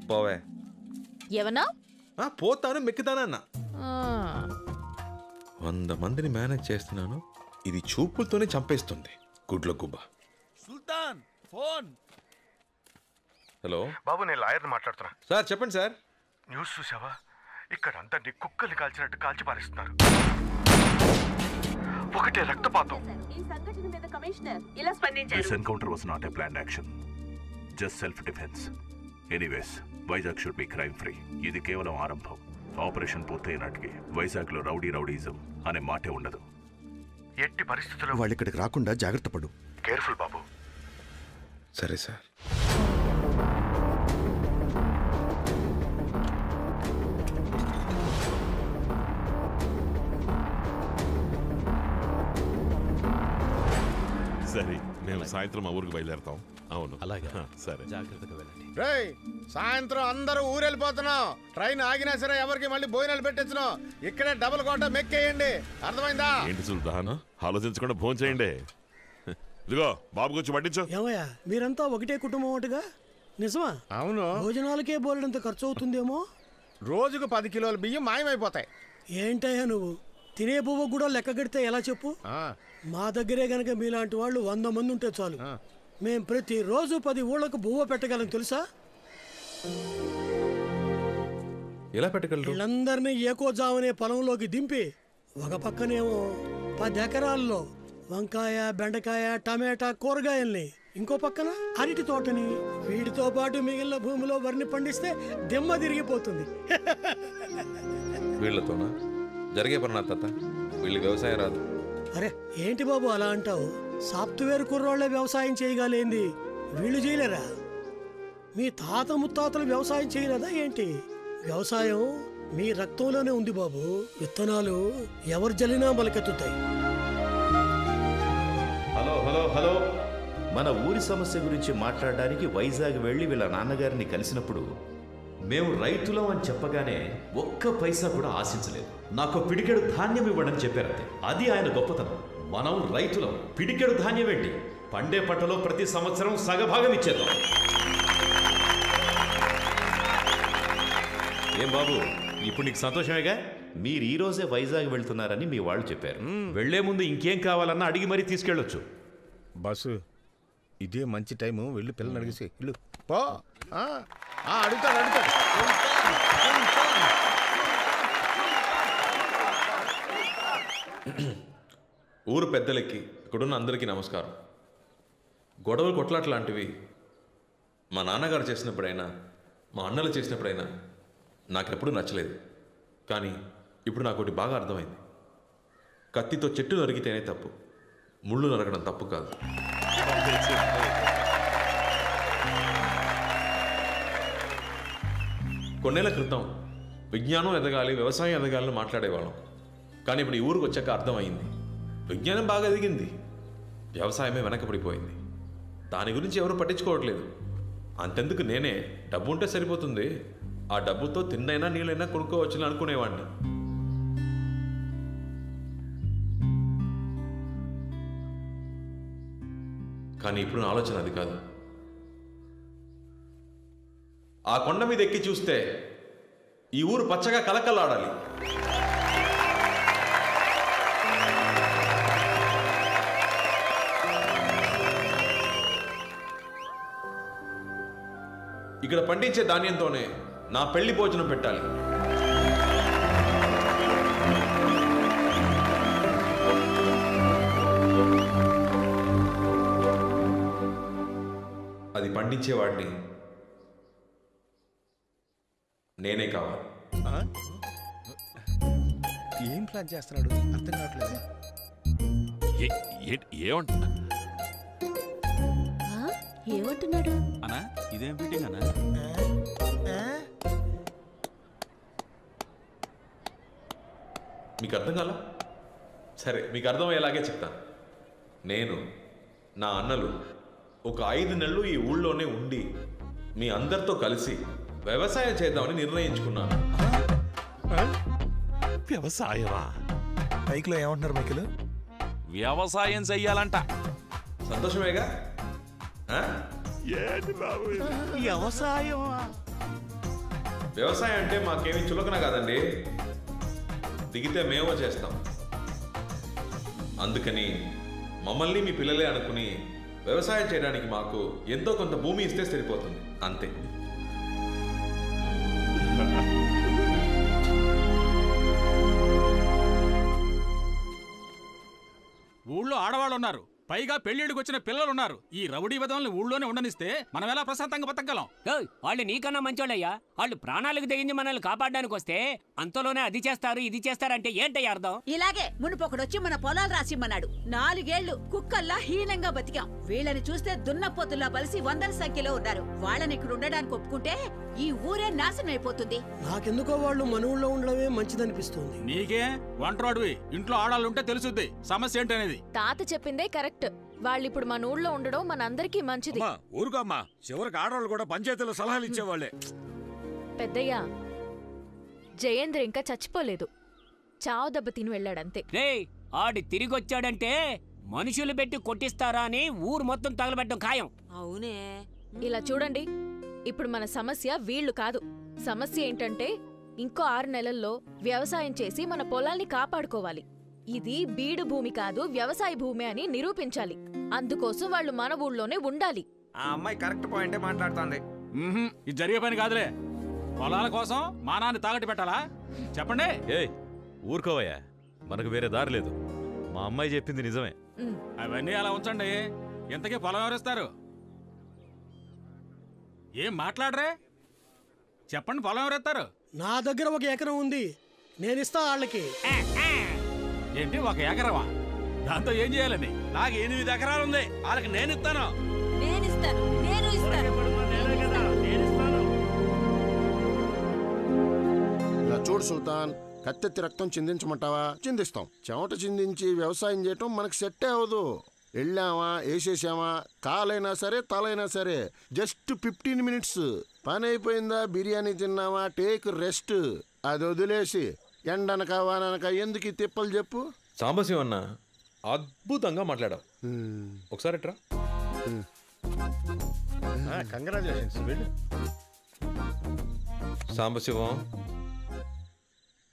పోవే. ఏమన్నా? పోతాను మెక్కుతానన్నా. 100 మందిని మేనేజ్ చేస్తున్నాను, ఇది చూపులతోనే చంపేస్తుంది. గుడ్ల గుబ్బ. సుల్తాన్ ఫోన్. హలో బాబు, నేను లాయర్ని మాట్లాడుతున్నా. సార్ చెప్పండి సార్. న్యూస్ చూసావా? ఇక్కడ అందరినీ కుక్కల్ని కాల్చినట్టు కాల్చి పారేస్తున్నారు. ఒకటే రక్తపాతం. This encounter was not a planned action, just self-defense. Anyways, Vizag should be crime free. ఇది కేవలం ఆరంభం. ఆపరేషన్ పూర్తయినట్టుకి వైజాగ్లో రౌడీజం అనే మాటే ఉండదు. ఎట్టి పరిస్థితుల్లో వాళ్ళు ఇక్కడికి రాకుండా జాగ్రత్త పడు. కేర్ఫుల్ బాబు. సరే సార్. సరే, మేము సాయంత్రం మా ఊరికి బయలుదేరతాం. అవును, అలాగే. సరే, జాగ్రత్తగా వెళ్ళండి. రేయ్, సాయంత్రం అందరూ ఊరెళ్ళిపోతున్నాం. ట్రైన్ ఆగినా సరే ఎవరికి మళ్ళీ భోజనాలు పెట్టించున్నాం. ఇక్కడే డబుల్ కోట మెక్కేయండి, అర్థమైందా? ఏంటి సుల్తాన్, ఆలోచించకుండా ఫోన్ చేయండి. ఇదిగో బాబు గురించి పట్టించు. ఏమయ్యా, మీరంతా ఒకటే కుటుంబం ఒకటిగా? నిజమా? అవును. భోజనాలకే బోలెడంత ఖర్చు అవుతుందేమో. రోజుకు 10 కిలోల బియ్యం మాయమైపోతాయి. ఏంటయ్యా నువ్వు? తినే పువ్వు కూడా లెక్క కడితే ఎలా చెప్పు? మా దగ్గరే గనక మీలాంటి వాళ్ళు 100 మంది ఉంటే చాలు. మేం ప్రతిరోజు 10 ఊళ్ళకు బువ్వ పెట్టగలం తెలుసా? ఎలా పెట్టగలరు? వీళ్ళందరినీ ఏకోజామనే పొలంలోకి దింపి ఒక పక్కనేమో 10 ఎకరాల్లో వంకాయ, బెండకాయ, టమాటా కూరగాయల్ని, ఇంకో పక్కన అరటి తోటని, వీటితో పాటు మిగిలిన భూమిలో వరిని పండిస్తే దిమ్మ తిరిగిపోతుంది. వీళ్ళతోనా జరిగే పని నా తాత? వీళ్ళకి వ్యవసాయం రాదు. అరే ఏంటి బాబు అలా అంటావు? సాఫ్ట్వేర్ కుర్రోళ్లే వ్యవసాయం చేయగలేంది, వీళ్ళు చేయలేరా? మీ తాత ముత్తాతలు వ్యవసాయం చేయలేదా ఏంటి? వ్యవసాయం మీ రక్తంలోనే ఉంది బాబు. విత్తనాలు ఎవరు జల్లినా మొలకెత్తుతాయి. హలో హలో హలో, మన ఊరి సమస్య గురించి మాట్లాడడానికి వైజాగ్ వెళ్ళి వీళ్ళ నాన్నగారిని కలిసినప్పుడు మేము రైతులం అని చెప్పగానే ఒక్క పైసా కూడా ఆశించలేదు. నాకు పిడికెడు ధాన్యం ఇవ్వడం చెప్పారంతే. అది ఆయన గొప్పతనం. మనం రైతులం, పిడికెడు ధాన్యం ఏంటి, పండే పంటలో ప్రతి సంవత్సరం సగభాగం ఇచ్చేద్దాం. ఏం బాబు, ఇప్పుడు నీకు సంతోషమేగా? మీరు ఈ రోజే వైజాగ్ వెళ్తున్నారని మీ వాళ్ళు చెప్పారు. వెళ్లే ముందు ఇంకేం కావాలన్నా అడిగి మరీ తీసుకెళ్ళొచ్చు. బస్సు ఇదే మంచి టైము, వెళ్ళి పిల్లలు అడిగేసి వెళ్ళు. పో. అడుగుతాడు. ఊరు పెద్దలకి, ఇక్కడున్న అందరికీ నమస్కారం. గొడవలు కొట్లాట్లాంటివి మా నాన్నగారు చేసినప్పుడైనా, మా అన్నలు చేసినప్పుడైనా నాకెప్పుడు నచ్చలేదు. కానీ ఇప్పుడు నాకు ఒకటి బాగా అర్థమైంది. కత్తితో చెట్టు నరిగితేనే తప్పు, ముళ్ళు నరగడం తప్పు కాదు. కొన్నేళ్ల క్రితం విజ్ఞానం ఎదగాలి, వ్యవసాయం ఎదగాలని మాట్లాడేవాళ్ళం. కానీ ఇప్పుడు ఈ ఊరికి వచ్చాక అర్థమైంది, విజ్ఞానం బాగా ఎదిగింది, వ్యవసాయమే వెనకబడిపోయింది. దాని గురించి ఎవరు పట్టించుకోవట్లేదు. అంతెందుకు నేనే డబ్బు ఉంటే సరిపోతుంది, ఆ డబ్బుతో తిన్నైనా నీళ్ళైనా కొనుక్కోవచ్చుని అనుకునేవాడిని. కానీ ఇప్పుడు నా ఆలోచన అది కాదు. ఆ కొండ మీద ఎక్కి చూస్తే ఈ ఊరు పచ్చగా కలకల్లాడాలి. ఇక్కడ పండించే ధాన్యంతోనే నా పెళ్లి భోజనం పెట్టాలి. అది పండించేవాడిని నేనే కావాలి. ఏం ప్లాన్ చేస్తున్నాడు అర్థం కావట్లేదు. ఏమంటున్నాడు అన్నా? ఇదేం ఫిట్టింగ్ అన్నా? మీకు అర్థం కాలా? సరే, మీకు అర్థమయ్యేలాగే చెప్తాను. నేను, నా అన్నలు ఒక 5 నెలలు ఈ ఊళ్ళోనే ఉండి మీ అందరితో కలిసి వ్యవసాయం చేద్దామని నిర్ణయించుకున్నాను. వ్యవసాయమా? బైక్లో ఏమంటున్నారు మైకిలు? వ్యవసాయం చెయ్యాలంట. సంతోషమేగా? ఏంటి బాబు ఇది? వ్యవసాయం వ్యవసాయం అంటే మాకేమీ చులకన కాదండి, దిగితే మేమో చేస్తాం. అందుకని మమ్మల్ని మీ పిల్లలే అనుకుని వ్యవసాయం చేయడానికి మాకు ఎంతో కొంత భూమి ఇస్తే సరిపోతుంది, అంతే. ఊళ్ళో ఆడవాళ్ళు ఉన్నారు, పైగా పెళ్లిడికి వచ్చిన పిల్లలున్నారు. ఈ రౌడీ విధంగా ఊళ్ళోనే ఉండనిస్తే మనం ఎలా ప్రశాంతంగా బతకగలం? వాళ్ళు నీకన్నా మంచోళ్ళయ్యా. వాళ్ళు ప్రాణాలకు తెగించి మనల్ని కాపాడడానికి వస్తే అంతలోనే అది చేస్తారు ఇది చేస్తారంటే ఏంటయ్యా అర్థం? ఇలాగే మునుపొకడొచ్చి మన పొలాలు రాసిమ్మన్నాడు. 4 ఏళ్లు కుక్కల్లా హీనంగా బతికాం. వీళ్ళని చూస్తే దున్నపోతుల్లా బలిసి వందల సంఖ్యలో ఉన్నారు. వాళ్ళని ఇక్కడ ఉండడానికి ఒప్పుకుంటే ఈ ఊరే నాశనం అయిపోతుంది. నాకెందుకో వాళ్ళు మన ఊళ్ళో ఉండడమే మంచిదనిపిస్తుంది. నీకే వంటరాడువి, ఇంట్లో ఆడాలుంటే తెలుసుద్ది సమస్య ఏంటనేది. తాత చెప్పిందే కరెక్ట్. వాళ్ళిప్పుడు మన ఊళ్ళో ఉండడం మనందరికీ మంచిది. ఊరుకోమ్మా, చివరికి ఆడవాళ్ళు కూడా పంచాయతీలో సలహాలు ఇచ్చేవాళ్లే. పెద్దయ్యా, జయేంద్ర ఇంకా చచ్చిపోలేదు, చావు దెబ్బ తిని వెళ్ళాడంతే. ఆడి తిరిగొచ్చాడంటే మనుషులు పెట్టి కొట్టిస్తారా అని ఊరు మొత్తం తగలబెట్టడం ఖాయం. అవునే. ఇలా చూడండి, ఇప్పుడు మన సమస్య వీళ్ళు కాదు. సమస్య ఏంటంటే ఇంకో 6 నెలల్లో వ్యవసాయం చేసి మన పొలాల్ని కాపాడుకోవాలి. ఇది బీడు భూమి కాదు, వ్యవసాయ భూమి అని నిరూపించాలి. అందుకోసం వాళ్ళు మన ఊళ్ళోనే ఉండాలి. ఆ అమ్మాయి కరెక్ట్ పాయింటే మాట్లాడుతోంది. ఇది జరిగే పని కాదులే. పొలాల కోసం మానాన్ని తాగట్టు పెట్టాలా? చెప్పండి. ఊరుకోవయ్యా, మనకు వేరే దారి లేదు. మా అమ్మాయి చెప్పింది నిజమే. అవన్నీ అలా ఉంచండి. ఇంతకీ పొలం ఎవరిస్తారు? ఏం మాట్లాడరే? చెప్పండి, పొలం ఎవరెత్తారు? నా దగ్గర 1 ఎకరం ఉంది, నేనిస్తా వాళ్ళకి. ఏంటి 1 ఎకరమా? దాంతో ఏం చేయాలని? నాకు 8 ఎకరాలు ఉంది, వాళ్ళకి నేను ఇస్తాను. ఇలా చూడు సుల్తాన్, కత్తెత్తి రక్తం చిందించమంటావా? చిందిస్తాం. చెమట చిందించి వ్యవసాయం చేయటం మనకు సెట్టే అవదు. వెళ్ళామా, వేసేసామా, కాలైనా సరే తలైనా సరే జస్ట్ 15 మినిట్స్ పని అయిపోయిందా, బిర్యానీ తిన్నామా, టేక్ రెస్ట్. అది వదిలేసి ఎండనక వాననక ఎందుకు ఈ తిప్పలు చెప్పు. సాంబశివ అన్న, అద్భుతంగా మాట్లాడావు. ఒకసారి ఎట్రా. కంగ్రాచులేషన్స్. వెళ్ళు. సాంబశివం,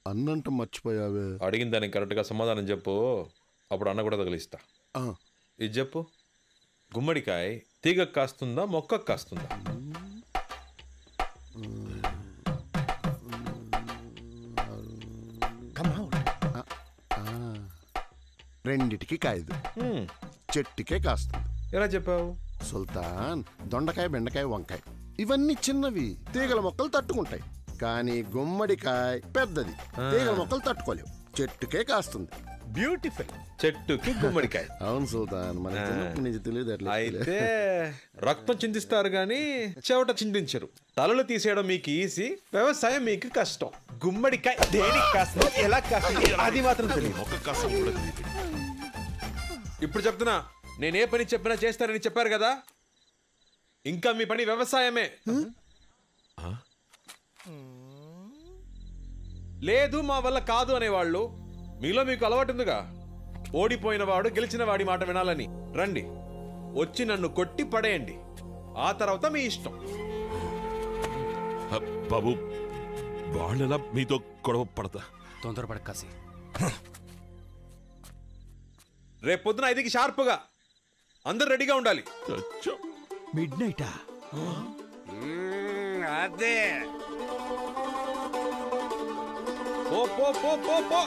అన్నంట మర్చిపోయావే. అడిగిన దానికి కరెక్ట్గా సమాధానం చెప్పు, అప్పుడు అన్న కూడా తగిలిస్తా. ఇది చెప్పు, గుమ్మడికాయ తీగకు కాస్తుందా మొక్కకు కాస్తుందా? రెండిటికి కాయదు, చెట్టుకే కాస్తుంది. ఎలా చెప్పావు? సుల్తాన్, దొండకాయ, బెండకాయ, వంకాయ ఇవన్నీ చిన్నవి, తీగల మొక్కలు తట్టుకుంటాయి. కానీ గుమ్మడికాయ పెద్దది, తీగల మొక్కలు తట్టుకోలేవు, చెట్టుకే కాస్తుంది. బ్యూటిఫుల్. చెట్టుకి గుమ్మడికాయ. అవును సుల్తాన్, మన నుంచి తెలియదు. అయితే రక్తం చిందిస్తారు గాని చెవట చిందించరు. తలలు తీసేయడం మీకు ఈజీ, వ్యవసాయం మీకు కష్టం. గుమ్మడికాయ దేనికి కాస్తుంది, ఎలా కాస్తుంది అది మాత్రం తెలియదు. ఇప్పుడు చెప్తున్నా, నేనే పని చెప్పినా చేస్తారని చెప్పారు కదా, ఇంకా మీ పని వ్యవసాయమే. లేదు మా వల్ల కాదు అనేవాళ్ళు మీలో మీకు అలవాటు ఉందిగా. ఓడిపోయిన వాడు గెలిచిన వాడి మాట వినాలని. రండి, వచ్చి నన్ను కొట్టి పడేయండి, ఆ తర్వాత మీ ఇష్టం. బాబు, వాళ్ళెలా మీతో గొడవ పడతా? తొందరపడ కాసి. రేపు పొద్దున 5కి షార్ప్గా అందరు రెడీగా ఉండాలి. మిడ్ నైటా? అదే. పో పో పో పో పో.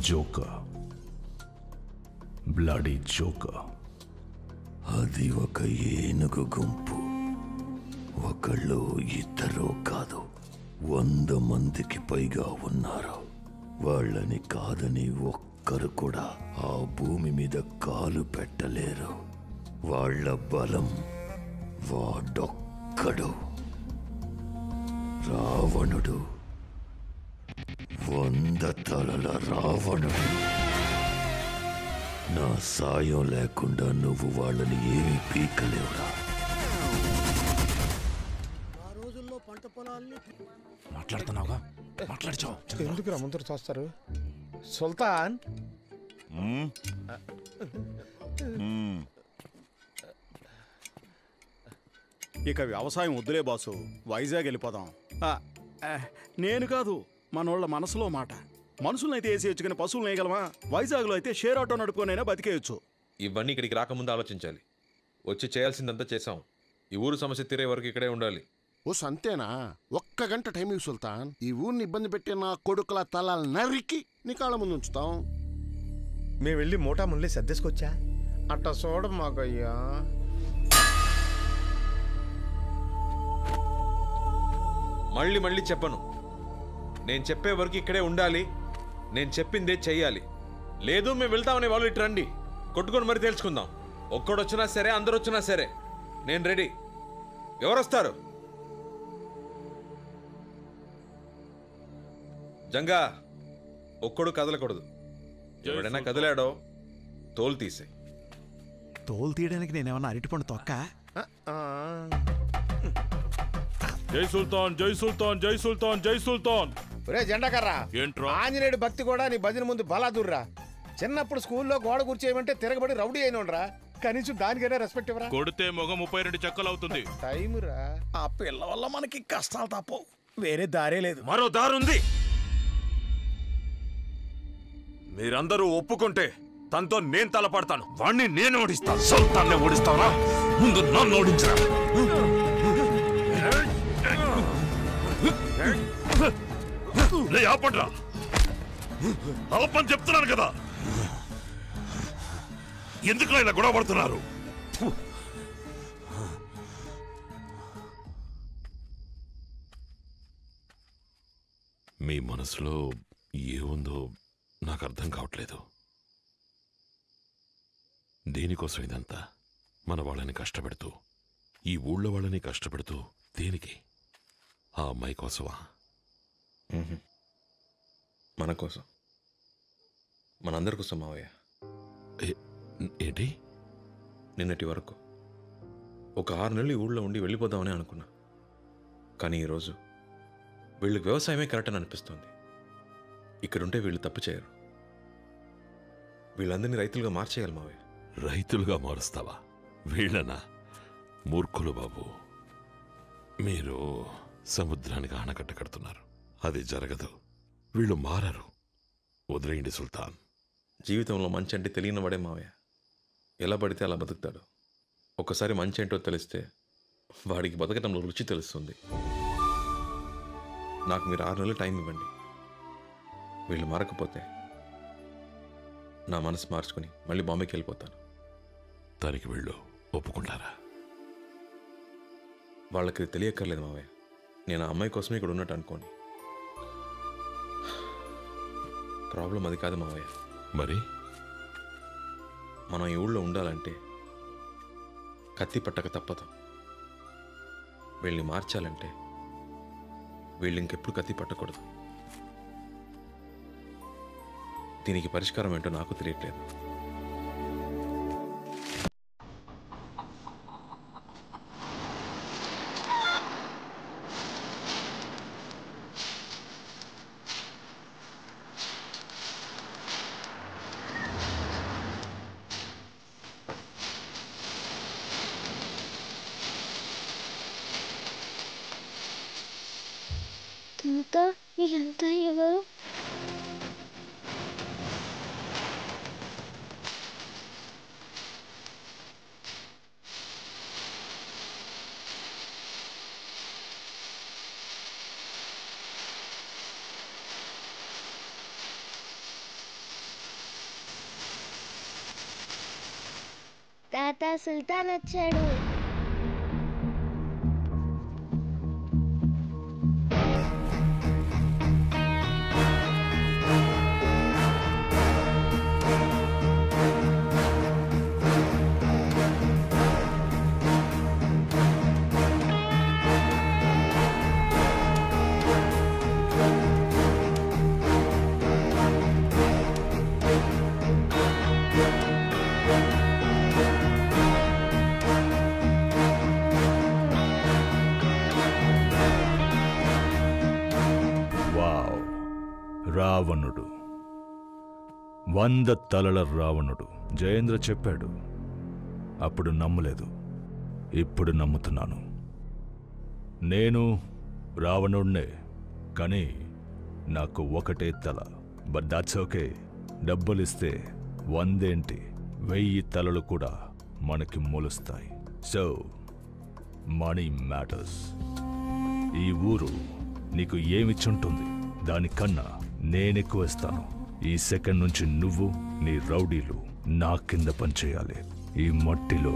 Joker, bloody joker. అది ఒక ఏనుగు గుంపు. ఒకళ్ళు ఇద్దరు కాదు, 100 మందికి పైగా ఉన్నారు. వాళ్ళని కాదని ఒక్కరు కూడా ఆ భూమి మీద కాలు పెట్టలేరు. వాళ్ళ బలం వాడొక్కడు, రావణుడు. 100 తలల రావణుడు. నా సాయం లేకుండా నువ్వు వాళ్ళని ఏమీ పీకలేవురా. ఆ రోజుల్లో పంట పొలాల్ని మాట్లాడుతున్నావుగా మాట్లాడుచో. ఎందుకు రమ్మంతరు చూస్తారు సుల్తాన్? ఇక వ్యవసాయం వద్దులే బాసు, వైజాగ్ వెళ్ళిపోదాం. నేను కాదు, మనోళ్ళ మనసులో మాట. మనుషులనైతే వేసేయచ్చు కానీ పశువులు వేయగలమా? వైజాగ్లో అయితే షేర్ ఆటో నడుపుకొనైనా బతికేయచ్చు. ఇవన్నీ ఇక్కడికి రాకముందు ఆలోచించాలి. వచ్చి చేయాల్సిందంతా చేసాం. ఈ ఊరు సమస్య తీరే వరకు ఇక్కడే ఉండాలి. ఓ సంతేనా? ఒక్క గంట టైం ఇవ్వు సుల్తాన్. ఈ ఊరిని ఇబ్బంది పెట్టి నా కొడుకుల తలాలు నరికి నీ కాళ్ళ ముందు ఉంచుతాం. మేము వెళ్ళి మోటా ముళ్ళే సర్దేసుకొచ్చా. అట్ట చూడ మాకయ్యా. మళ్ళీ మళ్ళీ చెప్పను. నేను చెప్పే వరకు ఇక్కడే ఉండాలి. నేను చెప్పిందే చెయ్యాలి. లేదు మేము వెళ్తామనే వాళ్ళు ఇటు రండి, కొట్టుకొని మరీ తెలుసుకుందాం. ఒక్కడొచ్చినా సరే, అందరు వచ్చినా సరే నేను రెడీ. ఎవరొస్తారు? జంగా, ఒక్కడు కదలకూడదు. ఎవడైనా కదిలాడో తోలు తీసే. తోలు తీయడానికి నేనేమన్నా అరటిపండు తొక్క? జై సుల్తాన్, జై సుల్తాన్, జై సుల్తాన్, జై సుల్తాన్. ఒరే జెండాకర్రా, ఏంట్రా? ఆంజనేయుడు భక్తి కూడా నీ భజన ముందు బలాదుర్రా. చిన్నప్పుడు స్కూల్లో గోడ కూర్చేయమంటే తిరగబడి రౌడీ అయినోడ్రా. కనీసం దానికైనా రెస్పెక్ట్ ఇవ్వరా? కొడితే మొగ 32 చెక్కలు అవుతుంది. టైం రా. ఆ పిల్ల వల్ల మనకి కష్టాలు తప్పవు, వేరే దారే లేదు. మరో దారుంది. మీరందరూ ఒప్పుకుంటే తనతో నేను తలపడతాను. వాణ్ణి నేను ఓడిస్తాను. సుల్తాన్ని ఓడిస్తావా? ముందు నన్ను ఓడించరా. ఆపండ్రా, ఆపని చెప్తున్నాను కదా. ఎందుకు ఇలా గొడవ పడుతున్నారు? మీ మనసులో ఏముందో నాకు అర్థం కావట్లేదు. దేనికోసం ఇదంతా? మన వాళ్ళని కష్టపెడుతూ, ఈ ఊళ్ళో వాళ్ళని కష్టపెడుతూ దేనికి? ఆ అమ్మాయి కోసమా? మన కోసం, మనందరి కోసం మావయ్య. ఏంటి? నిన్నటి వరకు ఒక 6 నెలలు ఈ ఊళ్ళో ఉండి వెళ్ళిపోదామని అనుకున్నా. కానీ ఈరోజు వీళ్ళకి వ్యవసాయమే కరెక్ట్ అని అనిపిస్తుంది. ఇక్కడుంటే వీళ్ళు తప్పు చేయరు. వీళ్ళందరినీ రైతులుగా మార్చేయాలి మావయ్య. రైతులుగా మారుస్తావా? వీళ్ళనా? మూర్ఖులు బాబు. మీరు సముద్రానికి ఆనకట్ట కడుతున్నారు. అది జరగదు. వీళ్ళు మారరు. వదిలేయండి సుల్తాన్. జీవితంలో మంచి అంటే తెలియని వాడే మావయ్య. ఎలా పడితే అలా బతుకుతాడు. ఒక్కసారి మంచి ఏంటో తెలిస్తే వాడికి బతకటంలో రుచి తెలుస్తుంది. నాకు మీరు 6 నెలలు టైం ఇవ్వండి. వీళ్ళు మారకపోతే నా మనసు మార్చుకుని మళ్ళీ బాంబేకి వెళ్ళిపోతాను. దానికి వీళ్ళు ఒప్పుకుంటారా? వాళ్ళకి తెలియక్కర్లేదు మావయ్య. నేను ఆ అమ్మాయి కోసమే ఇక్కడ ఉన్నట్టు అనుకోండి. ప్రాబ్లం అది కాదు మావయ్య. మరి మనం ఈ ఊళ్ళో ఉండాలంటే కత్తి పట్టక తప్పదు. వీళ్ళని మార్చాలంటే వీళ్ళు ఇంకెప్పుడు కత్తి పట్టకూడదు. దీనికి పరిష్కారం ఏంటో నాకు తెలియట్లేదు. ఇదంతా ఎవరు? తాత సుల్తాన్ వచ్చాడు. రావణుడు 100 తలల రావణుడు. జయేంద్ర చెప్పాడు, అప్పుడు నమ్మలేదు, ఇప్పుడు నమ్ముతున్నాను. నేను రావణుడినే, కానీ నాకు ఒకటే తల. But that's okay. డబ్బులిస్తే 100 ఏంటి, 1000 తలలు కూడా మనకి మొలుస్తాయి. So money matters. ఈ ఊరు నీకు ఏమిచ్చుంటుంది, దానికన్నా నేనెక్కువ ఇస్తాను. ఈ సెకండ్ నుంచి నువ్వు, నీ రౌడీలు నా కింద పనిచేయాలి. ఈ మట్టిలో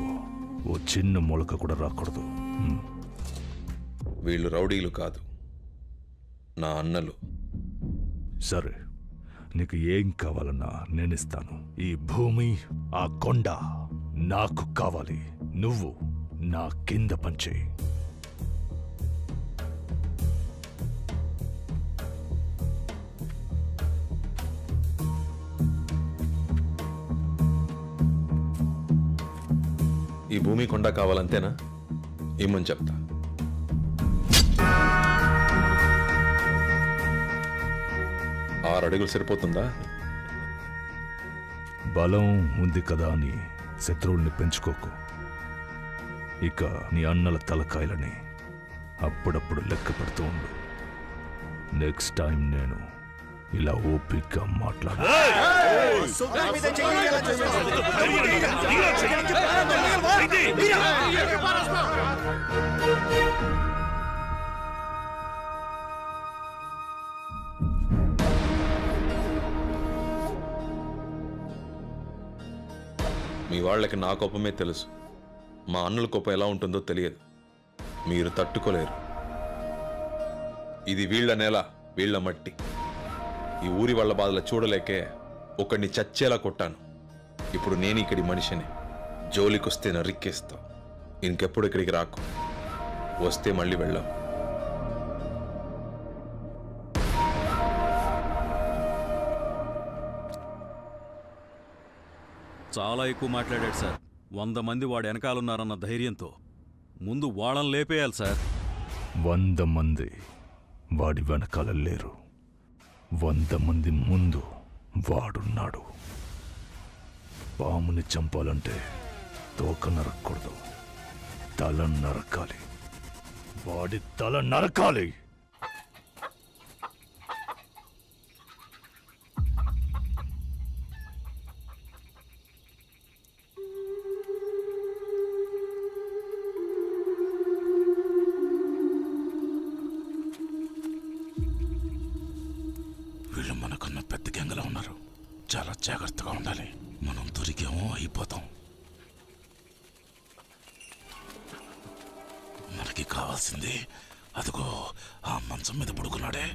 ఓ చిన్న మొలక కూడా రాకూడదు. వీళ్ళు రౌడీలు కాదు, నా అన్నలు. సరే, నీకు ఏం కావాలన్నా నేనిస్తాను. ఈ భూమి, ఆ కొండ నాకు కావాలి. నువ్వు నా కింద పనిచేయి. ఈ భూమి కొండ కావాలంతేనా? ఇమ్మని చెప్తా. ఆరు అడుగులు సరిపోతుందా? బలం ఉంది కదా అని శత్రువుల్ని పెంచుకోకు. ఇక నీ అన్నల తలకాయలని అప్పుడప్పుడు లెక్క పెడుతూ ఉండు. నెక్స్ట్ టైం నేను ఇలా ఓపిగ్గా మాట్లాడు. మీ వాళ్ళకి నా కోపమే తెలుసు, మా అన్నల కోపం ఎలా ఉంటుందో తెలియదు. మీరు తట్టుకోలేరు. ఇది వీళ్ళ నేల, వీళ్ళ మట్టి. ఈ ఊరి వాళ్ళ బాధలు చూడలేకే ఒకడిని చచ్చేలా కొట్టాను. ఇప్పుడు నేను ఇక్కడి మనిషిని. జోలికొస్తే నరిక్కేస్తా. ఇంకెప్పుడు ఇక్కడికి రాకు. వస్తే మళ్ళీ వెళ్ళాం. చాలా ఎక్కువ మాట్లాడాడు సార్. 100 మంది వాడు వెనకాలన్నారన్న ధైర్యంతో ముందు వాళ్ళని లేపేయాలి సార్. 100 మంది వాడి వెనకాల లేరు. 100 మంది ముందు వాడున్నాడు. పాముని చంపాలంటే తోక నరక్కూడదు, తల నరకాలి. వాడి తల నరకాలి. వీళ్ళు మనకన్నా పెద్ద గ్యాంగ్లా ఉన్నారు. చాలా జాగ్రత్తగా ఉండాలి. మనం దొరికేమో అయిపోతాం. మనకి కావాల్సింది అదిగో ఆ మంచం మీద పడుకున్నాడే